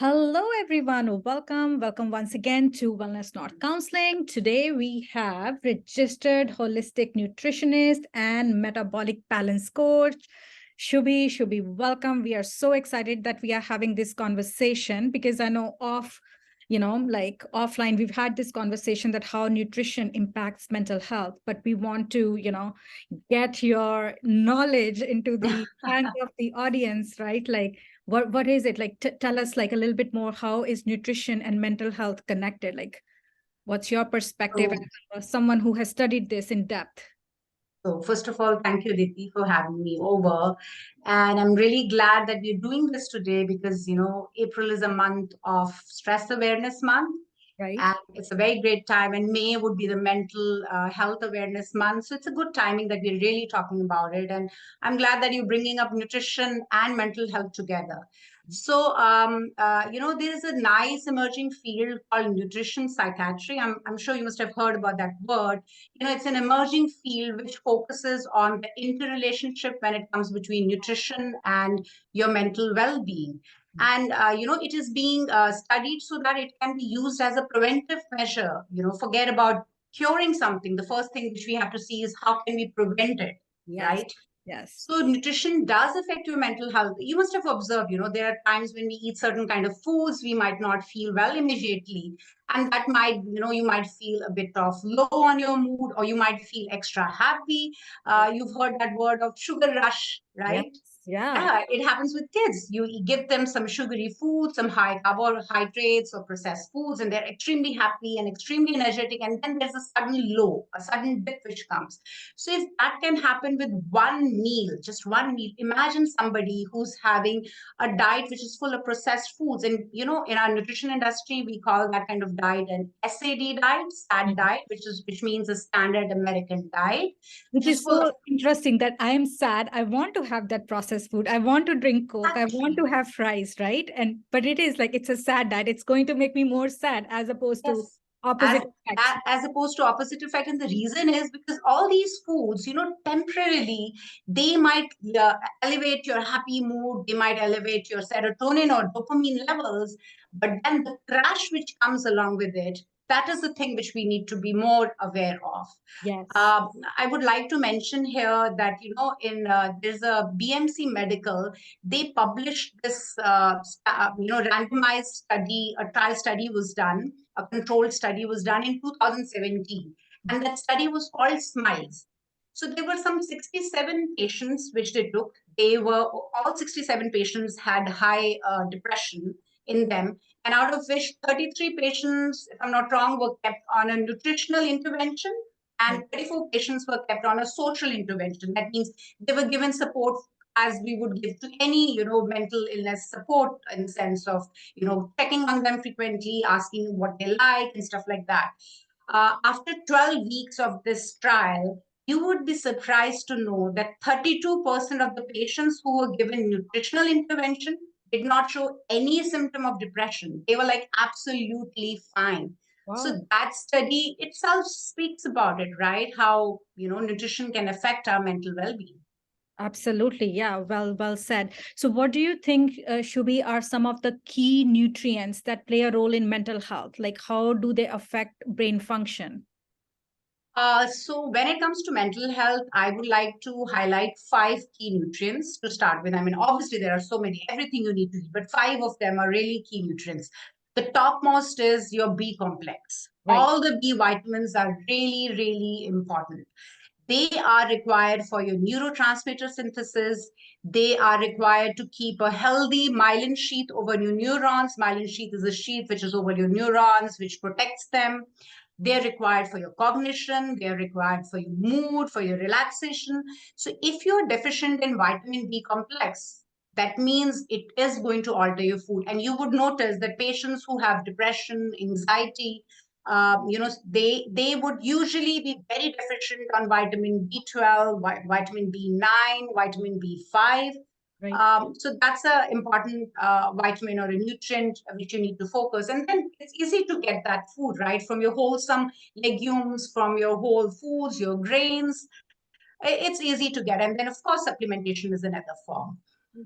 Hello, everyone. Welcome once again to Wellness Not Counseling. Today we have registered holistic nutritionist and metabolic balance coach, Shubi. Shubi, welcome. We are so excited that we are having this conversation because I know offline, we've had this conversation that how nutrition impacts mental health, but we want to, get your knowledge into the hands of the audience, right? Like, what is it like? Tell us like a little bit more. How is nutrition and mental health connected? Like, what's your perspective So, as someone who has studied this in depth? so, first of all, thank you, Diti, for having me over. And I'm really glad that we're doing this today because, April is a month of Stress Awareness Month. Right. And it's a very great time. And May would be the Mental Health Awareness Month. So it's a good timing that we're really talking about it. And I'm glad that you're bringing up nutrition and mental health together. So, there is a nice emerging field called nutrition psychiatry. I'm sure you must have heard about that word. It's an emerging field which focuses on the interrelationship when it comes between nutrition and your mental well-being. And it is being studied so that it can be used as a preventive measure. Forget about curing something. The first thing which we have to see is how can we prevent it, Yes. right? Yes. So nutrition does affect your mental health. You must have observed, there are times when we eat certain kind of foods, we might not feel well immediately. And that might, you might feel a bit of low on your mood, or you might feel extra happy. You've heard that word of sugar rush, Yes. right? Yeah. Yeah, it happens with kids. You give them some sugary food, some high carbohydrates or processed foods, and they're extremely happy and extremely energetic. And then there's a sudden low, a sudden dip which comes. So if that can happen with one meal, just one meal, imagine somebody who's having a diet which is full of processed foods. And in our nutrition industry, we call that kind of diet an SAD diet, SAD Mhm. diet, which means a standard American diet, Which which is is full of so interesting that I am sad. I want to have that processed food. I want to drink Coke. I want to have fries, right? And but it is like it's a sad diet. It's going to make me more sad as opposed to yes, opposite effects. as opposed to opposite effect. And the reason is because all these foods, temporarily, they might elevate your happy mood, they might elevate your serotonin or dopamine levels, but then the crash which comes along with it, that is the thing which we need to be more aware of. Yes. Um, I would like to mention here that in there's a BMC Medical. They published this randomized study. A trial study was done. A controlled study was done in 2017, and that study was called SMILES. So there were some 67 patients which they took. They were all 67 patients had high depression in them, and out of which 33 patients, if I'm not wrong, were kept on a nutritional intervention, and 34 patients were kept on a social intervention. That means they were given support as we would give to any, mental illness support, in the sense of, checking on them frequently, asking what they like and stuff like that. After 12 weeks of this trial, you would be surprised to know that 32% of the patients who were given nutritional intervention did not show any symptom of depression. They were like absolutely fine. Wow. So that study itself speaks about it, right? How, nutrition can affect our mental well-being. Absolutely. Yeah. Well said. So, what do you think, Shubi, are some of the key nutrients that play a role in mental health? Like, how do they affect brain function? So when it comes to mental health, I would like to highlight five key nutrients to start with. I mean, obviously there are so many, everything you need to eat, but five of them are really key nutrients. The topmost is your B complex. Right. All the B vitamins are really, really important. They are required for your neurotransmitter synthesis. They are required to keep a healthy myelin sheath over your neurons. Myelin sheath is a sheath which is over your neurons, which protects them. They're required for your cognition. They're required for your mood, for your relaxation. So if you're deficient in vitamin B complex, that means it is going to alter your food. And you would notice that patients who have depression, anxiety, they would usually be very deficient on vitamin B12, vitamin B9, vitamin B5. Right. So that's an important vitamin or a nutrient which you need to focus. And then it's easy to get that food, right? From your wholesome legumes, from your whole foods, your grains. It's easy to get. And then, of course, supplementation is another form.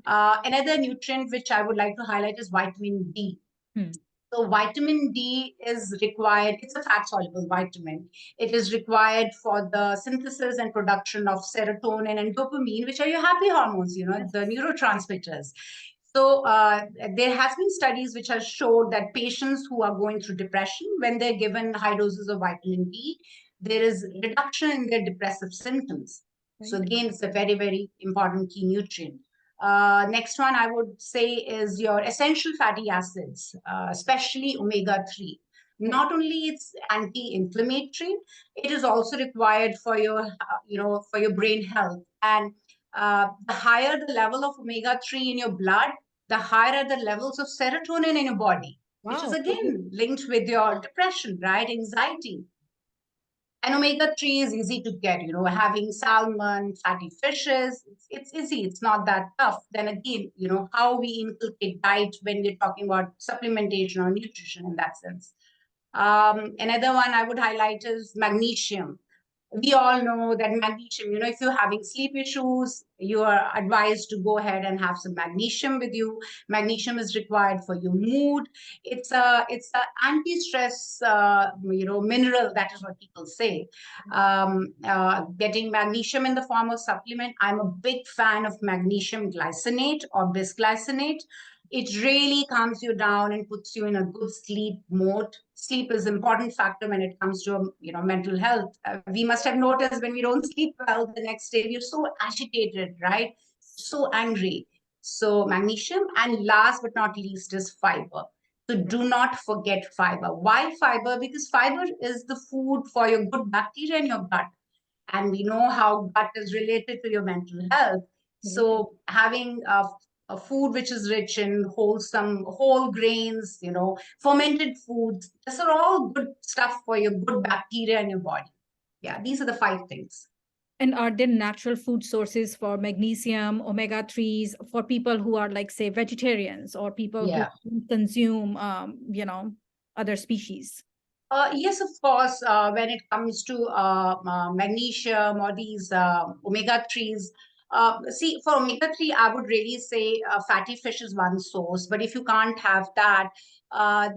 Another nutrient which I would like to highlight is vitamin D. Hmm. So vitamin D is required. It's a fat-soluble vitamin. It is required for the synthesis and production of serotonin and dopamine, which are your happy hormones, Yes. the neurotransmitters. So there has been studies which have showed that patients who are going through depression, when they're given high doses of vitamin D, there is reduction in their depressive symptoms. So Right. again, it's a very, very important key nutrient. Next one I would say is your essential fatty acids, especially omega-3. Right. Not only it's anti-inflammatory, it is also required for for your brain health. And the higher the level of omega-3 in your blood, the higher are the levels of serotonin in your body, which is Wow. again linked with your depression, right? Anxiety. And omega-3 is easy to get, having salmon, fatty fishes, it's easy. It's not that tough. Then again, how we inculcate diet when we're talking about supplementation or nutrition in that sense. Another one I would highlight is magnesium. We all know that magnesium, if you're having sleep issues, you are advised to go ahead and have some magnesium with you. Magnesium is required for your mood. It's a anti-stress mineral. That is what people say. Getting magnesium in the form of supplement. I'm a big fan of magnesium glycinate or bisglycinate. It really calms you down and puts you in a good sleep mode. Sleep is an important factor when it comes to mental health. We must have noticed when we don't sleep well the next day, we're so agitated, right? So angry. So magnesium, and last but not least is fiber. So do not forget fiber. Why fiber? Because fiber is the food for your good bacteria in your gut, and we know how gut is related to your mental health. Right. So having a food which is rich in wholesome whole grains, fermented foods, these are all good stuff for your good bacteria in your body. Yeah, these are the 5 things. And are there natural food sources for magnesium, omega-3s for people who are like, say, vegetarians or people who Yeah. consume, other species? Yes, of course. When it comes to magnesium or these omega-3s, see, for omega-3, I would really say fatty fish is one source. But if you can't have that,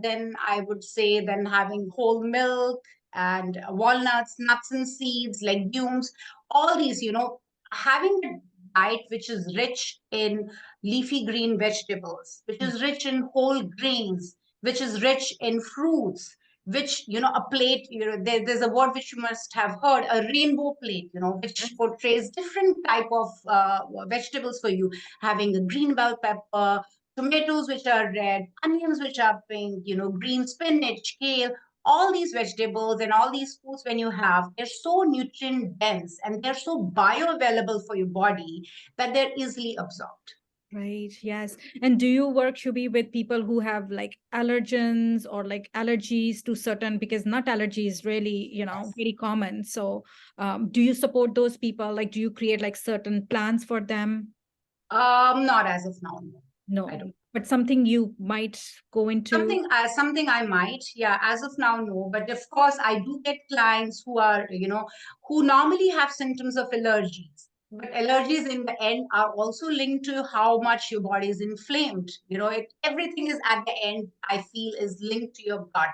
then I would say then having whole milk and walnuts, nuts and seeds, legumes, all these, having a diet which is rich in leafy green vegetables, which is rich in whole grains, which is rich in fruits, which a plate, there's a word which you must have heard, a rainbow plate, which portrays different type of vegetables for you, having a green bell pepper, tomatoes which are red, onions which are pink, green spinach, kale. All these vegetables and all these foods, when you have, they're so nutrient dense and they're so bioavailable for your body that they're easily absorbed. Right. Yes. And do you work, Shubi, with people who have like allergens or like allergies to certain, because nut allergy is really, Yes. very common. So do you support those people? Like, do you create like certain plans for them? Not as of now. No, I No, don't. but something you might go into. Something I might, yeah, as of now, no. But of course, I do get clients who are, who normally have symptoms of allergies. But allergies in the end are also linked to how much your body is inflamed. Everything is at the end, I feel, is linked to your gut.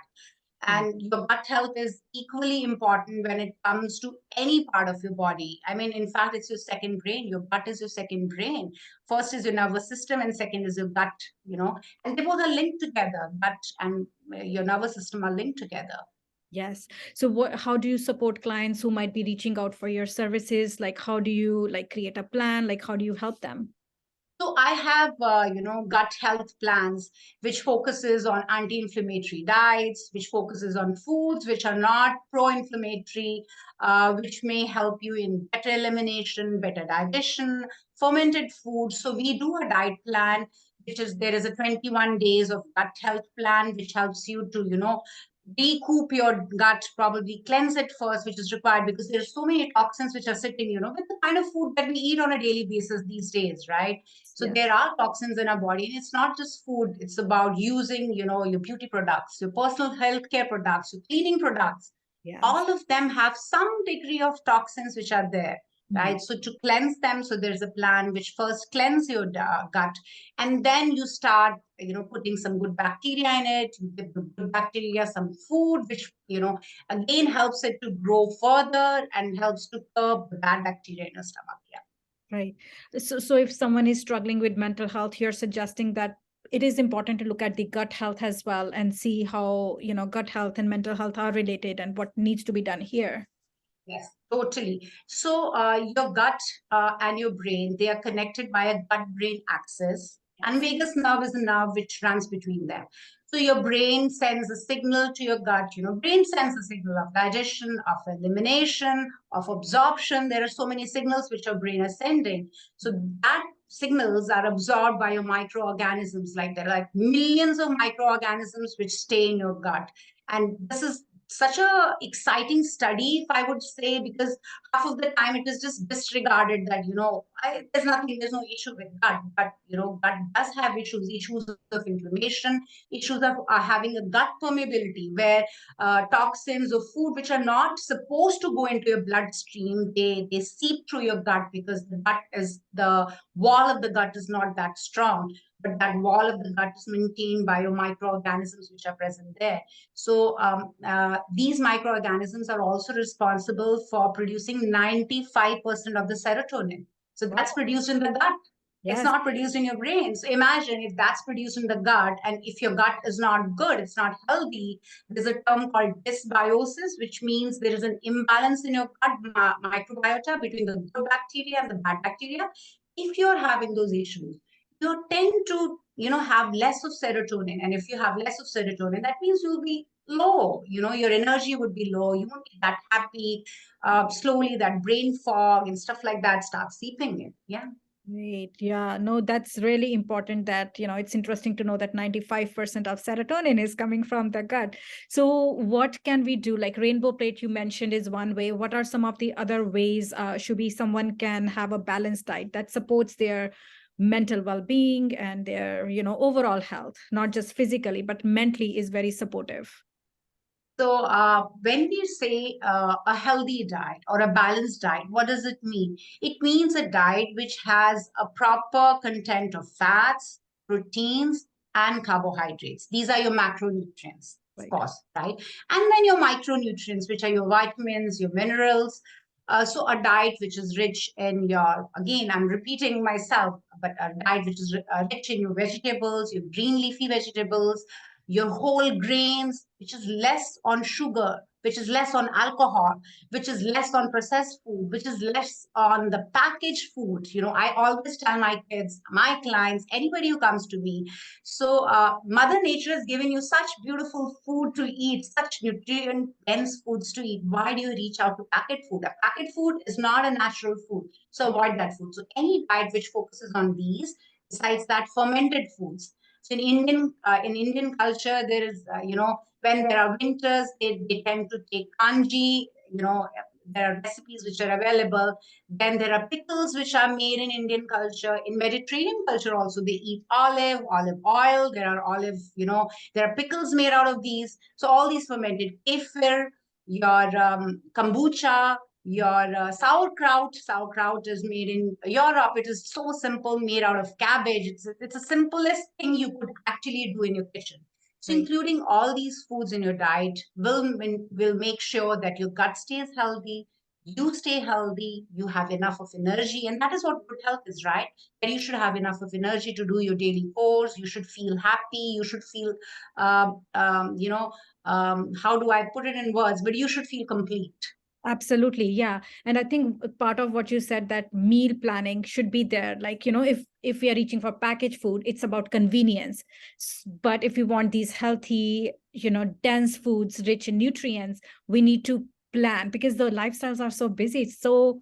Mm. And your gut health is equally important when it comes to any part of your body. I mean, in fact, it's your second brain. Your gut is your second brain. First is your nervous system, and second is your gut, and they both are linked together. Gut and your nervous system are linked together. Yes. So how do you support clients who might be reaching out for your services? Like, how do you like create a plan? Like, how do you help them? So I have, gut health plans, which focuses on anti-inflammatory diets, which focuses on foods which are not pro-inflammatory, which may help you in better elimination, better digestion, fermented foods. So we do a diet plan, which is there is a 21 days of gut health plan, which helps you to, recoup your gut, probably cleanse it first, which is required because there's so many toxins which are sitting, with the kind of food that we eat on a daily basis these days, right? So Yes. there are toxins in our body, and it's not just food. It's about using, your beauty products, your personal healthcare products, your cleaning products. Yes. All of them have some degree of toxins which are there. right? So to cleanse them, so there's a plan which first cleanse your gut, and then you start, putting some good bacteria in it. You give the good bacteria some food, which, again helps it to grow further and helps to curb the bad bacteria in your stomach. Yeah. Right. So if someone is struggling with mental health, you're suggesting that it is important to look at the gut health as well and see how, gut health and mental health are related and what needs to be done here. Yes, totally. So your gut and your brain, they are connected by a gut-brain axis. And vagus nerve is a nerve which runs between them. So your brain sends a signal to your gut. Brain sends a signal of digestion, of elimination, of absorption. There are so many signals which your brain is sending. So that signals are absorbed by your microorganisms. Like there are like millions of microorganisms which stay in your gut. And this is such a exciting study, if I would say, because half of the time it is just disregarded that, there's no issue with gut, but, gut does have issues of inflammation, issues of having a gut permeability, where toxins or food which are not supposed to go into your bloodstream, they seep through your gut because the wall of the gut is not that strong, but that wall of the gut is maintained by your microorganisms which are present there. So these microorganisms are also responsible for producing 95% of the serotonin. So that's produced in the gut. It's Yes. not produced in your brain. So imagine if that's produced in the gut, and if your gut is not good, it's not healthy, there's a term called dysbiosis, which means there is an imbalance in your gut microbiota between the good bacteria and the bad bacteria. If you're having those issues, you tend to, have less of serotonin. And if you have less of serotonin, that means you'll be low. Your energy would be low. You won't be that happy. Slowly, that brain fog and stuff like that starts seeping in. Yeah. Great. Yeah. No, that's really important that, it's interesting to know that 95% of serotonin is coming from the gut. So what can we do? Like rainbow plate you mentioned is one way. What are some of the other ways, Shubi, someone can have a balanced diet that supports their mental well-being and their, overall health, not just physically, but mentally is very supportive? So when we say a healthy diet or a balanced diet, what does it mean? It means a diet which has a proper content of fats, proteins, and carbohydrates. These are your macronutrients, of Right. course, right? And then your micronutrients, which are your vitamins, your minerals. So a diet which is rich in your, again, I'm repeating myself, but a diet which is rich in your vegetables, your green leafy vegetables, your whole grains, which is less on sugar, which is less on alcohol, which is less on processed food, which is less on the packaged food. I always tell my kids, my clients, anybody who comes to me, so Mother Nature has given you such beautiful food to eat, such nutrient dense foods to eat. Why do you reach out to packet food? A packet food is not a natural food. So avoid that food. So any diet which focuses on these, besides that, fermented foods. So in Indian culture, there is, when there are winters, they tend to take kanji. There are recipes which are available. Then there are pickles which are made in Indian culture. In Mediterranean culture also, they eat olive oil. There are there are pickles made out of these. So all these fermented kefir, your kombucha, your sauerkraut. Sauerkraut is made in Europe. It is so simple, made out of cabbage. It's the simplest thing you could actually do in your kitchen. So Right. including all these foods in your diet will make sure that your gut stays healthy, you stay healthy, you have enough of energy. And that is what good health is, right? That you should have enough of energy to do your daily chores. You should feel happy. You should feel, how do I put it in words? But you should feel complete. Absolutely. Yeah. And I think part of what you said, that meal planning should be there. Like, if we are reaching for packaged food, it's about convenience. But if we want these healthy, dense foods rich in nutrients, we need to plan because the lifestyles are so busy. It's so,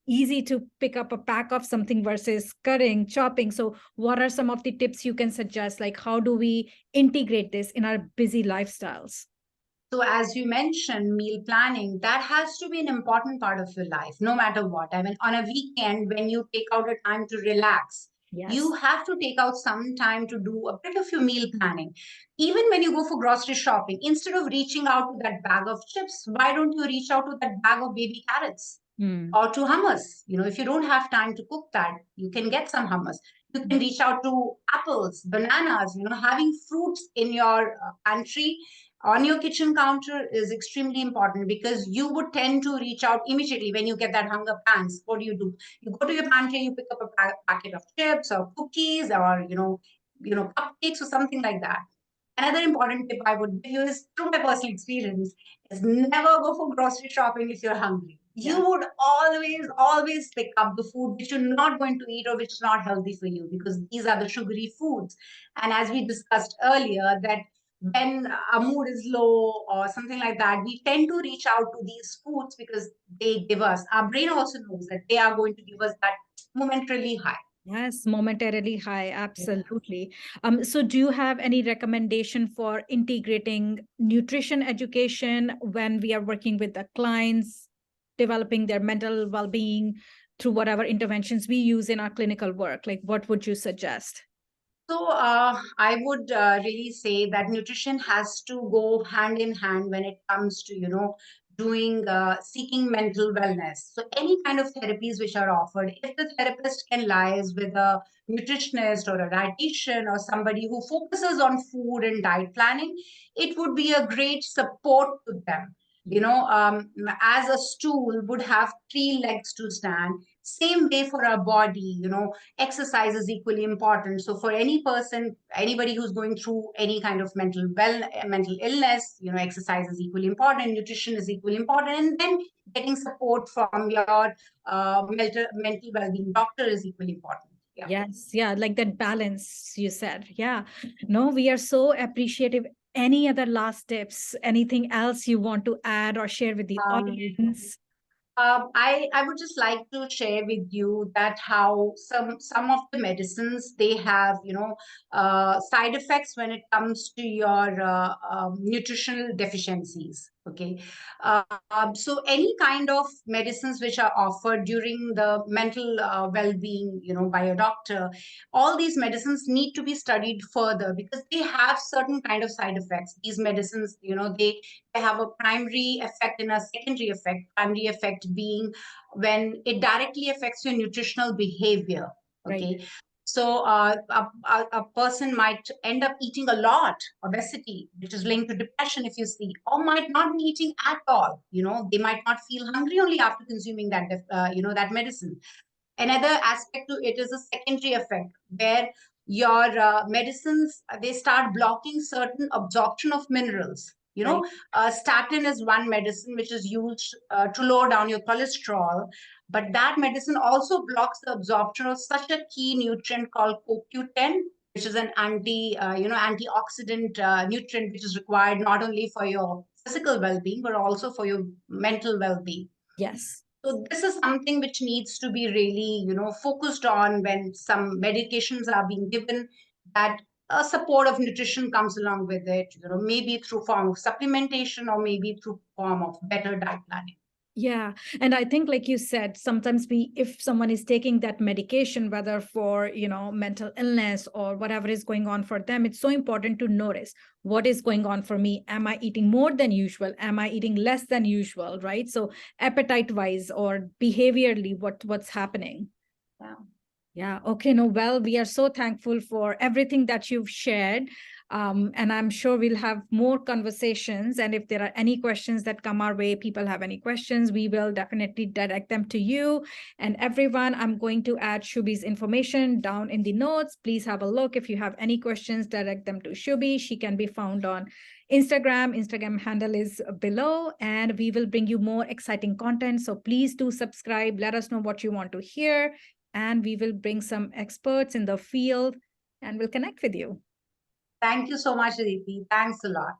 easy to pick up a pack of something versus cutting, chopping. So what are some of the tips you can suggest? Like, how do we integrate this in our busy lifestyles? So, as you mentioned, meal planning, that has to be an important part of your life, no matter what. I mean, on a weekend, when you take out a time to relax, you Yes. have to take out some time to do a bit of your meal planning. Even when you go for grocery shopping, instead of reaching out to that bag of chips, why don't you reach out to that bag of baby carrots? or to hummus. If you don't have time to cook that, you can get some hummus. You can reach out to apples, bananas. Having fruits in your pantry on your kitchen counter is extremely important, because you would tend to reach out immediately when you get that hunger pangs. What do? You go to your pantry, you pick up a packet of chips or cookies, or cupcakes or something like that. Another important tip I would give you is, through my personal experience, is never go for grocery shopping if you're hungry. You would always pick up the food which you're not going to eat or which is not healthy for you, because these are the sugary foods. And as we discussed earlier, that when our mood is low or something like that, we tend to reach out to these foods because they give us, our brain also knows that they are going to give us that momentarily high. Yes, momentarily high, absolutely. So do you have any recommendation for integrating nutrition education when we are working with the clients, developing their mental well-being through whatever interventions we use in our clinical work? Like, what would you suggest? So I would really say that nutrition has to go hand in hand when it comes to, doing seeking mental wellness. So any kind of therapies which are offered, if the therapist can liaise with a nutritionist or a dietitian or somebody who focuses on food and diet planning, it would be a great support to them. As a stool would have three legs to stand, same way for our body, exercise is equally important. So for any person, anybody who's going through any kind of mental illness, exercise is equally important, nutrition is equally important, and then getting support from your mental well-being doctor is equally important. Yeah. Yes, yeah, like that balance you said. Yeah. No, we are so appreciative. Any other last tips? Anything else you want to add or share with the Um, audience? I would just like to share with you that how some of the medicines, they have side effects when it comes to your nutritional deficiencies. Okay, so any kind of medicines which are offered during the mental well-being, by a doctor, all these medicines need to be studied further, because they have certain kind of side effects. These medicines, they have a primary effect and a secondary effect. Primary effect being when it directly affects your nutritional behavior. Right. Okay. So a person might end up eating a lot, obesity, which is linked to depression, if you see, or might not be eating at all. They might not feel hungry only after consuming that medicine. Another aspect to it is a secondary effect, where your medicines, they start blocking certain absorption of minerals. Right. Statin is one medicine which is used to lower down your cholesterol, but that medicine also blocks the absorption of such a key nutrient called CoQ10, which is an antioxidant nutrient, which is required not only for your physical well-being but also for your mental well-being. Yes. So this is something which needs to be really, focused on when some medications are being given, that a support of nutrition comes along with it, maybe through form of supplementation or maybe through form of better diet planning. Yeah. And I think, like you said, sometimes if someone is taking that medication, whether for, mental illness or whatever is going on for them, it's so important to notice what is going on for me. Am I eating more than usual? Am I eating less than usual? Right. So appetite wise or behaviorally, what's happening? Yeah. Yeah. Okay. No, well, we are so thankful for everything that you've shared. And I'm sure we'll have more conversations. And if there are any questions that come our way, people have any questions, we will definitely direct them to you. And everyone, I'm going to add Shubi's information down in the notes. Please have a look. If you have any questions, direct them to Shubi. She can be found on Instagram. Instagram handle is below, and we will bring you more exciting content. So please do subscribe. Let us know what you want to hear, and we will bring some experts in the field and we'll connect with you. Thank you so much, Aditi. Thanks a lot.